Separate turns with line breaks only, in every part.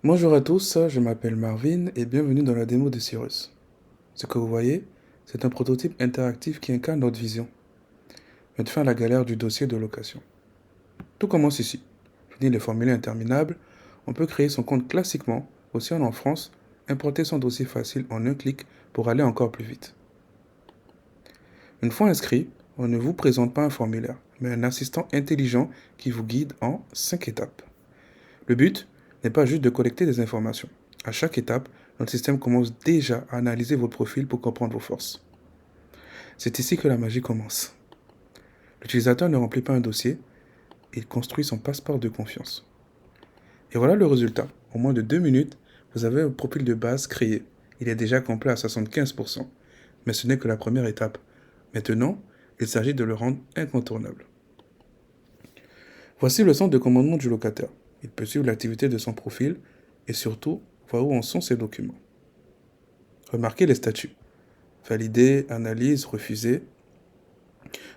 Bonjour à tous, je m'appelle Marvin et bienvenue dans la démo de Cyrus. Ce que vous voyez, c'est un prototype interactif qui incarne notre vision. Mettre fin à la galère du dossier de location. Tout commence ici. Fini les formulaires interminables, on peut créer son compte classiquement, aussi en France, importer son dossier facile en un clic pour aller encore plus vite. Une fois inscrit, on ne vous présente pas un formulaire, mais un assistant intelligent qui vous guide en 5 étapes. Le but n'est pas juste de collecter des informations. À chaque étape, notre système commence déjà à analyser votre profil pour comprendre vos forces. C'est ici que la magie commence. L'utilisateur ne remplit pas un dossier, il construit son passeport de confiance. Et voilà le résultat. En moins de 2 minutes, vous avez un profil de base créé. Il est déjà complet à 75%. Mais ce n'est que la première étape. Maintenant, il s'agit de le rendre incontournable. Voici le centre de commandement du locataire. Il peut suivre l'activité de son profil et surtout voir où en sont ses documents. Remarquez les statuts. Valider, analyse, refuser.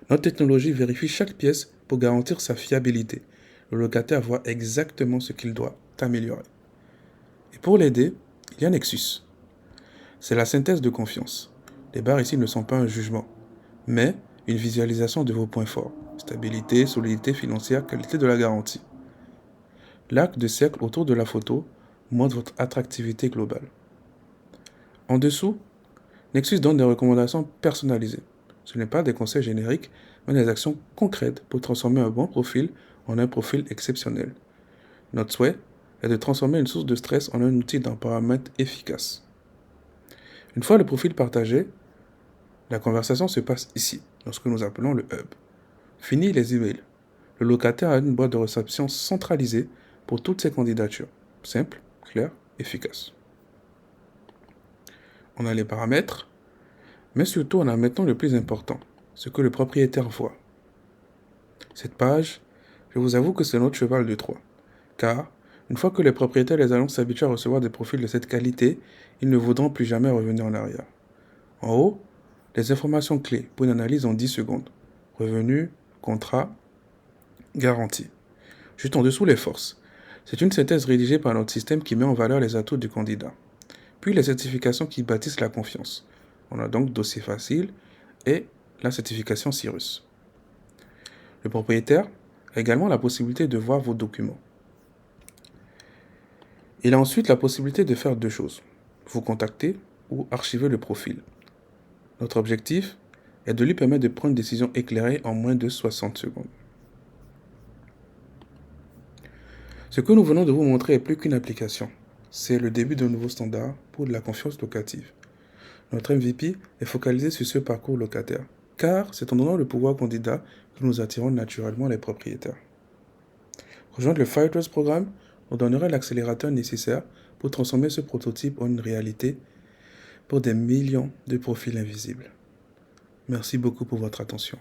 Notre technologie vérifie chaque pièce pour garantir sa fiabilité. Le locataire voit exactement ce qu'il doit améliorer. Et pour l'aider, il y a Nexus. C'est la synthèse de confiance. Les barres ici ne sont pas un jugement, mais une visualisation de vos points forts. Stabilité, solidité financière, qualité de la garantie. L'arc de cercle autour de la photo montre votre attractivité globale. En dessous, Nexus donne des recommandations personnalisées. Ce n'est pas des conseils génériques, mais des actions concrètes pour transformer un bon profil en un profil exceptionnel. Notre souhait est de transformer une source de stress en un outil d'empowerment efficace. Une fois le profil partagé, la conversation se passe ici, dans ce que nous appelons le hub. Fini les emails. Le locataire a une boîte de réception centralisée pour toutes ses candidatures. Simple, clair, efficace. On a les paramètres, mais surtout on a maintenant le plus important, ce que le propriétaire voit. Cette page, je vous avoue que c'est notre cheval de Troie. Car, une fois que les propriétaires et les agents s'habituent à recevoir des profils de cette qualité, ils ne voudront plus jamais revenir en arrière. En haut, les informations clés pour une analyse en 10 secondes. Revenus, contrat, garantie. Juste en dessous, les forces. C'est une synthèse rédigée par notre système qui met en valeur les atouts du candidat. Puis les certifications qui bâtissent la confiance. On a donc dossier facile et la certification Cyrus. Le propriétaire a également la possibilité de voir vos documents. Il a ensuite la possibilité de faire deux choses. Vous contacter ou archiver le profil. Notre objectif est de lui permettre de prendre une décision éclairée en moins de 60 secondes. Ce que nous venons de vous montrer est plus qu'une application. C'est le début d'un nouveau standard pour de la confiance locative. Notre MVP est focalisé sur ce parcours locataire, car c'est en donnant le pouvoir au candidat que nous attirons naturellement les propriétaires. Rejoindre le Firetrust programme nous donnera l'accélérateur nécessaire pour transformer ce prototype en une réalité pour des millions de profils invisibles. Merci beaucoup pour votre attention.